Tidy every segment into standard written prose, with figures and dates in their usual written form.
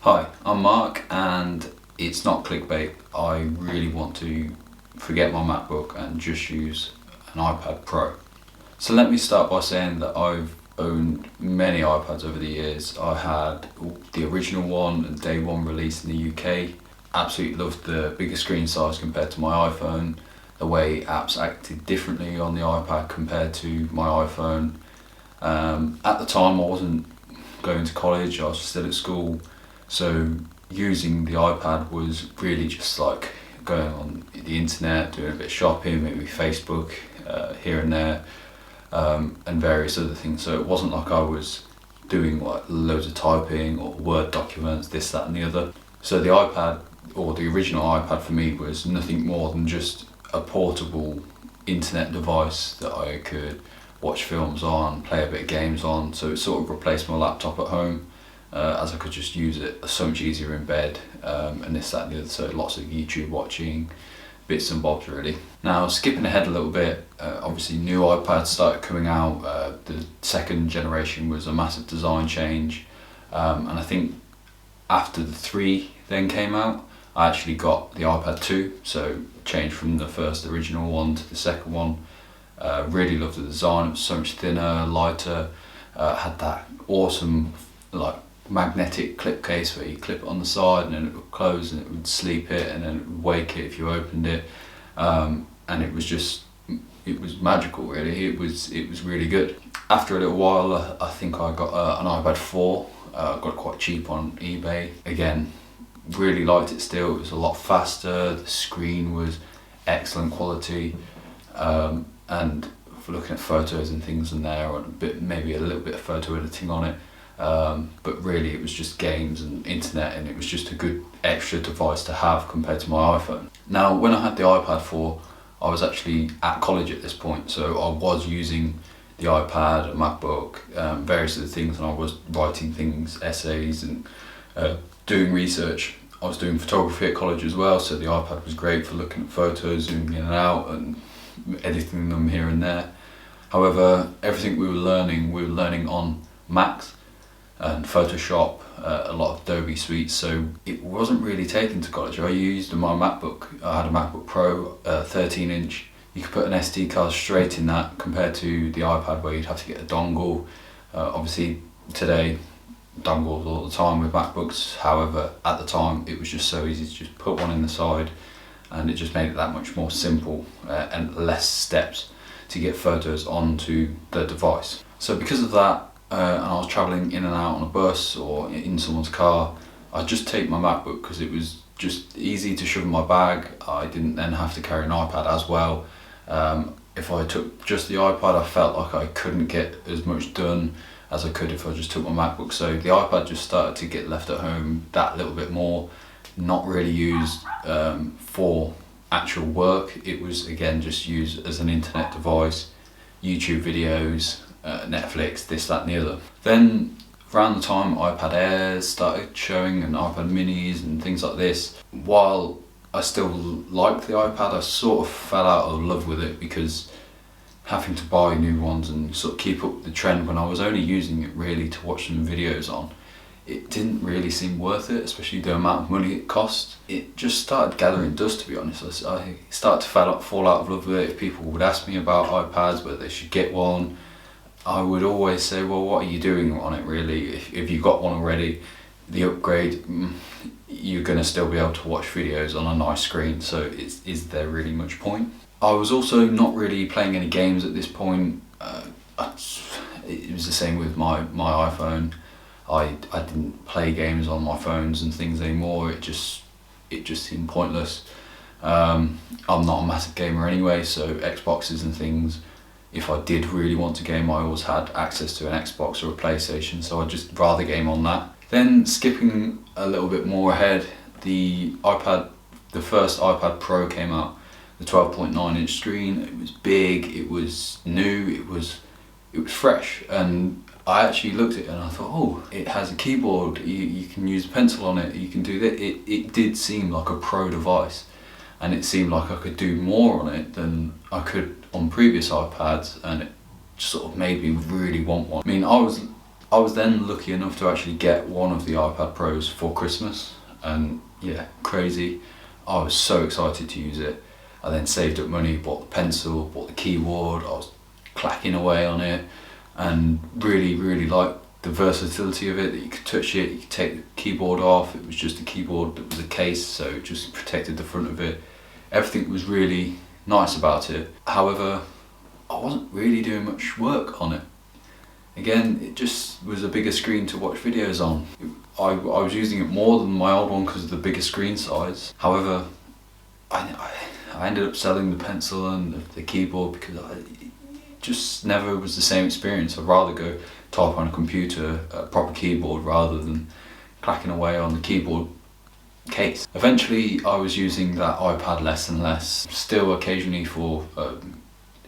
Hi, I'm Mark, and it's not clickbait. I really want to forget my MacBook and just use an iPad Pro. So let me start by saying that I've owned many iPads over the years. I had the original one and day one release in the UK. Absolutely loved the bigger screen size compared to my iPhone, the way apps acted differently on the iPad compared to my iPhone. At the time I wasn't going to college, I was still at school. So using the iPad was really just like going on the internet, doing a bit of shopping, maybe Facebook here and there, and various other things. So it wasn't like I was doing like loads of typing or Word documents, this, that and the other. So the iPad, or the original iPad for me, was nothing more than just a portable internet device that I could watch films on, play a bit of games on. So it sort of replaced my laptop at home. As I could just use it so much easier in bed, and this, that and the other, so lots of YouTube watching, bits and bobs really. Now skipping ahead a little bit, obviously new iPads started coming out. The second generation was a massive design change, and I think after the 3 then came out, I actually got the iPad 2, so changed from the first original one to the second one. Really loved the design. It was so much thinner, lighter, had that awesome like magnetic clip case where you clip it on the side and then it would close and it would sleep it and then it would wake it if you opened it, and it was magical really. It was really good. After a little while, I think I got an iPad 4. Got it quite cheap on eBay. Again, really liked it still. It was a lot faster, the screen was excellent quality, and for looking at photos and things in there, and maybe a little bit of photo editing on it. But really it was just games and internet, and it was just a good extra device to have compared to my iPhone. Now when I had the iPad 4, I was actually at college at this point, so I was using the iPad, a MacBook, various other things, and I was writing things, essays, and doing research. I was doing photography at college as well, so the iPad was great for looking at photos, zooming in and out and editing them here and there. However, everything we were learning on Macs and Photoshop, a lot of Adobe suites, so it wasn't really taken to college. I used my MacBook. I had a MacBook Pro, 13 inch. You could put an SD card straight in that, compared to the iPad where you'd have to get a dongle. Obviously today, dongles all the time with MacBooks. However, at the time it was just so easy to just put one in the side, and it just made it that much more simple, and less steps to get photos onto the device. So because of that, and I was travelling in and out on a bus or in someone's car, I'd just take my MacBook because it was just easy to shove in my bag. I didn't then have to carry an iPad as well. If I took just the iPad, I felt like I couldn't get as much done as I could if I just took my MacBook. So the iPad just started to get left at home that little bit more, not really used for actual work. It was again just used as an internet device, YouTube videos, Netflix, this, that and the other. Then around the time iPad Airs started showing and iPad Minis and things like this, while I still liked the iPad, I sort of fell out of love with it, because having to buy new ones and sort of keep up the trend when I was only using it really to watch some videos on, it didn't really seem worth it, especially the amount of money it cost. It just started gathering dust, to be honest. I started to fall out of love with it. If people would ask me about iPads, whether they should get one, I would always say, well, what are you doing on it really? If you got one already, the upgrade, you're going to still be able to watch videos on a nice screen, so is there really much point? I was also not really playing any games at this point. It was the same with my iPhone. I didn't play games on my phones and things anymore. It just seemed pointless. I'm not a massive gamer anyway, so Xboxes and things, if I did really want to game, I always had access to an Xbox or a PlayStation, so I'd just rather game on that. Then skipping a little bit more ahead, the first iPad Pro came out, the 12.9 inch screen. It was big, it was new, it was fresh, and I actually looked at it and I thought, oh, it has a keyboard, you can use a pencil on it, you can do that. It did seem like a pro device, and it seemed like I could do more on it than I could on previous iPads, and it sort of made me really want one. I mean, I was I was then lucky enough to actually get one of the iPad Pros for Christmas, and yeah, crazy. I was so excited to use it. I then saved up money, bought the pencil, bought the keyboard, I was clacking away on it, and really liked the versatility of it, that you could touch it, you could take the keyboard off, it was just a keyboard that was a case, so it just protected the front of it. Everything was really nice about it. However, I wasn't really doing much work on it. Again, it just was a bigger screen to watch videos on. I was using it more than my old one because of the bigger screen size. However, I ended up selling the pencil and the keyboard because it just never was the same experience. I'd rather go type on a computer, a proper keyboard, rather than clacking away on the keyboard case. Eventually I was using that iPad less and less, still occasionally for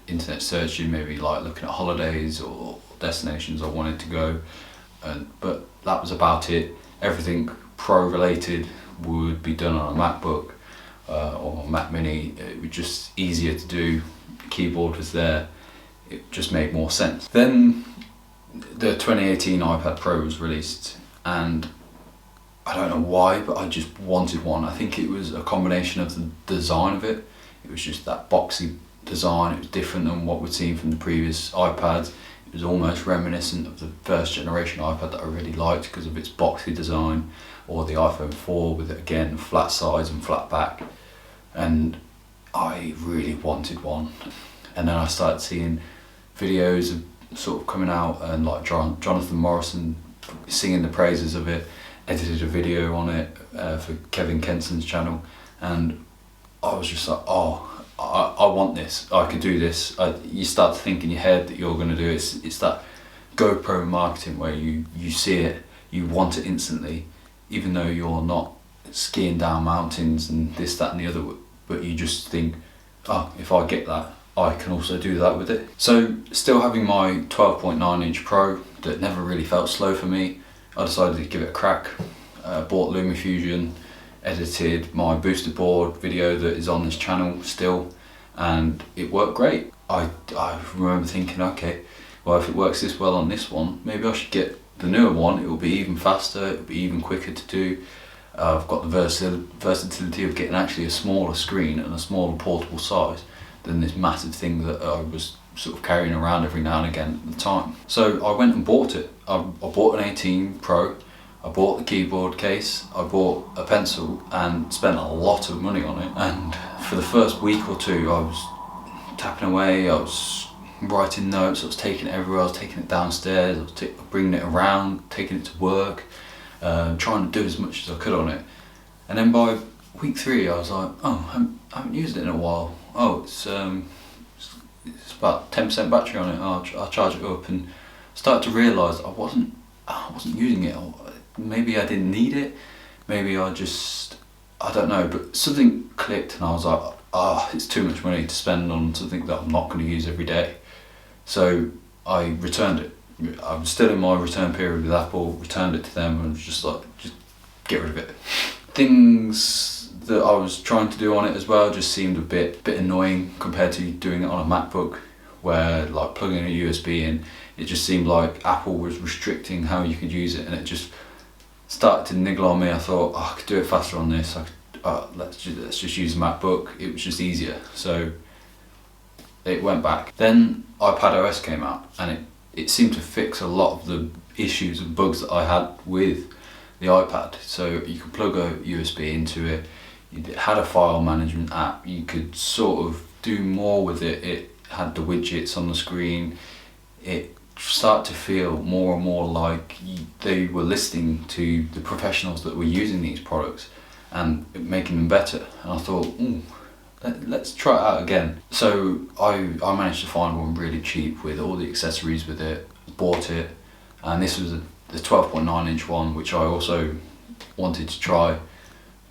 internet searching, maybe like looking at holidays or destinations I wanted to go, but that was about it. Everything pro related would be done on a MacBook or Mac Mini. It was just easier to do, the keyboard was there, it just made more sense. Then the 2018 iPad Pro was released, and I don't know why, but I just wanted one. I think it was a combination of the design of it. It was just that boxy design. It was different than what we'd seen from the previous iPads. It was almost reminiscent of the first generation iPad that I really liked because of its boxy design, or the iPhone 4 with it again, flat sides and flat back. And I really wanted one. And then I started seeing videos of sort of coming out, and like Jonathan Morrison singing the praises of it, edited a video on it for Kevin Kenson's channel, and I was just like, oh, I want this, I could do this. You start to think in your head that you're going to do it. It's that GoPro marketing where you see it, you want it instantly, even though you're not skiing down mountains and this, that and the other, but you just think, oh, if I get that, I can also do that with it. So still having my 12.9 inch Pro that never really felt slow for me, I decided to give it a crack. Bought LumaFusion, edited my booster board video that is on this channel still, and it worked great. I remember thinking, okay, well, if it works this well on this one, maybe I should get the newer one. It will be even faster, it will be even quicker to do. I've got the versatility of getting actually a smaller screen and a smaller portable size than this massive thing that I was sort of carrying around every now and again at the time. So I went and bought it. I bought an 18 Pro, I bought the keyboard case, I bought a pencil, and spent a lot of money on it. And for the first week or two I was tapping away, I was writing notes, I was taking it everywhere, I was taking it downstairs, I was bringing it around, taking it to work, trying to do as much as I could on it. And then by week 3 I was like, oh, I haven't used it in a while. Oh, it's about 10% battery on it. I'll charge it up, and started to realise I wasn't using it. Maybe I didn't need it. Maybe I don't know. But something clicked, and I was like, it's too much money to spend on something that I'm not going to use every day. So I returned it. I was still in my return period with Apple. Returned it to them, and was just like, just get rid of it. Things that I was trying to do on it as well just seemed a bit annoying compared to doing it on a MacBook, where like plugging a USB in, it just seemed like Apple was restricting how you could use it, and it just started to niggle on me. I thought, I could do it faster on this. Let's just use a MacBook. It was just easier, so it went back. Then iPadOS came out, and it seemed to fix a lot of the issues and bugs that I had with the iPad. So you could plug a USB into it, it had a file management app, you could sort of do more with it. It had the widgets on the screen. It started to feel more and more like they were listening to the professionals that were using these products and making them better. And I thought, let's try it out again. So I managed to find one really cheap with all the accessories with it, bought it, and this was the 12.9 inch one, which I also wanted to try.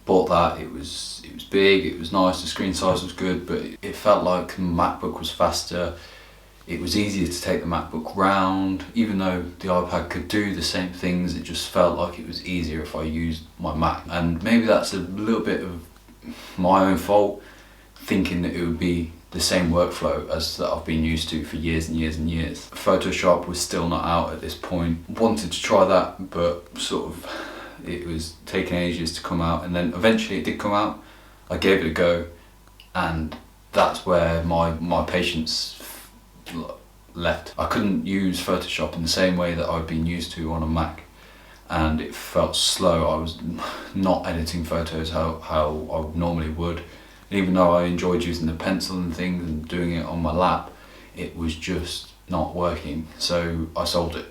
Bought that. It was big, it was nice, the screen size was good, but it felt like the MacBook was faster. It was easier to take the MacBook round. Even though the iPad could do the same things, it just felt like it was easier if I used my Mac. And maybe that's a little bit of my own fault, thinking that it would be the same workflow as that I've been used to for years and years and years. Photoshop was still not out at this point. Wanted to try that, but sort of it was taking ages to come out, and then eventually it did come out. I gave it a go, and that's where my patience left. I couldn't use Photoshop in the same way that I'd been used to on a Mac, and it felt slow. I was not editing photos how I normally would. Even though I enjoyed using the pencil and things and doing it on my lap, it was just not working. So I sold it.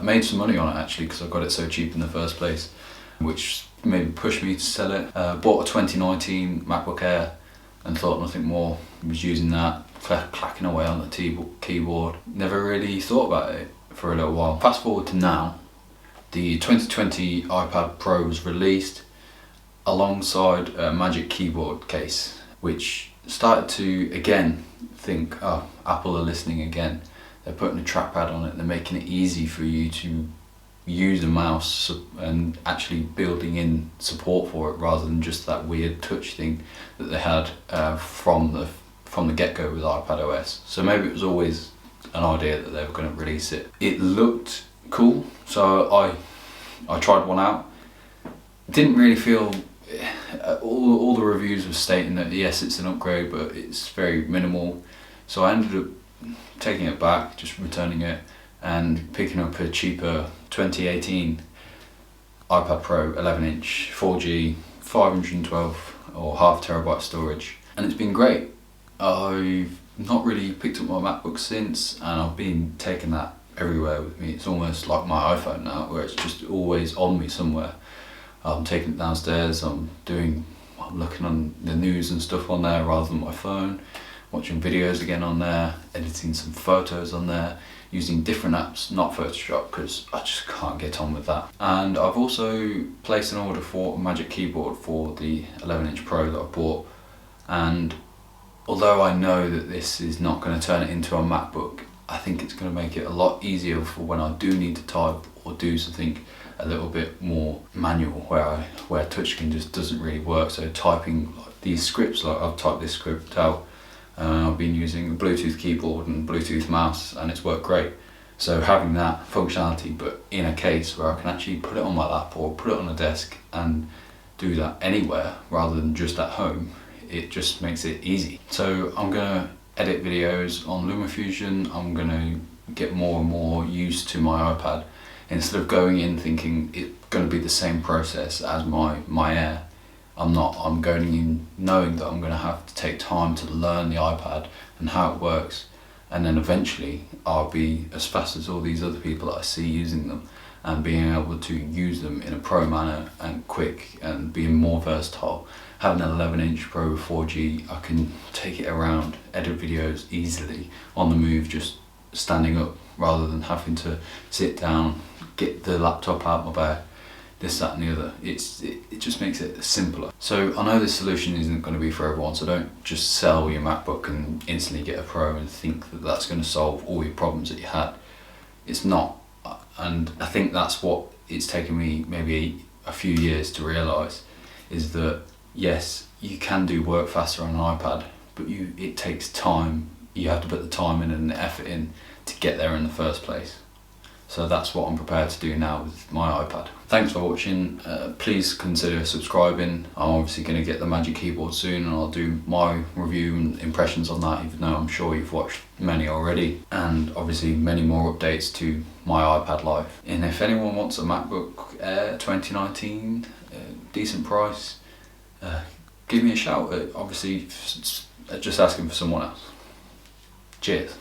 Made some money on it actually, because I got it so cheap in the first place, which maybe pushed me to sell it. Bought a 2019 MacBook Air and thought nothing more. Was using that, clacking away on the keyboard. Never really thought about it for a little while. Fast forward to now, the 2020 iPad Pro was released alongside a Magic Keyboard case, which started to again think, oh, Apple are listening again. They're putting a trackpad on it, they're making it easy for you to use a mouse and actually building in support for it rather than just that weird touch thing that they had from the get-go with iPad OS. So maybe it was always an idea that they were going to release it. It looked cool, so I tried one out. Didn't really feel, all the reviews were stating that yes, it's an upgrade, but it's very minimal. So I ended up taking it back, just returning it, and picking up a cheaper 2018 iPad Pro 11-inch 4G 512 or half terabyte storage, and it's been great. I've not really picked up my MacBook since, and I've been taking that everywhere with me. It's almost like my iPhone now, where it's just always on me somewhere. I'm taking it downstairs, I'm looking on the news and stuff on there rather than my phone, watching videos again on there, editing some photos on there, using different apps, not Photoshop, because I just can't get on with that. And I've also placed an order for a Magic Keyboard for the 11-inch Pro that I bought, and although I know that this is not going to turn it into a MacBook, I think it's going to make it a lot easier for when I do need to type or do something a little bit more manual, where touchscreen just doesn't really work. So typing like these scripts, like I've typed this script out, I've been using a Bluetooth keyboard and Bluetooth mouse, and it's worked great. So having that functionality, but in a case where I can actually put it on my lap or put it on a desk and do that anywhere rather than just at home, it just makes it easy. So I'm gonna edit videos on LumaFusion. I'm gonna get more and more used to my iPad. Instead of going in thinking it's going to be the same process as my Air, I'm going in knowing that I'm going to have to take time to learn the iPad and how it works, and then eventually I'll be as fast as all these other people that I see using them, and being able to use them in a pro manner and quick and being more versatile. Having an 11-inch Pro with 4G, I can take it around, edit videos easily on the move, just standing up, rather than having to sit down, get the laptop out of my bag, this, that and the other. It just makes it simpler. So I know this solution isn't going to be for everyone, so don't just sell your MacBook and instantly get a Pro and think that that's going to solve all your problems that you had. It's not, and I think that's what it's taken me maybe a few years to realise, is that yes, you can do work faster on an iPad, but it takes time. You have to put the time in and the effort in to get there in the first place. So that's what I'm prepared to do now with my iPad. Thanks for watching. Please consider subscribing. I'm obviously going to get the Magic Keyboard soon, and I'll do my review and impressions on that, even though I'm sure you've watched many already, and obviously many more updates to my iPad life. And if anyone wants a MacBook Air 2019, decent price, give me a shout. Obviously just asking for someone else. Cheers.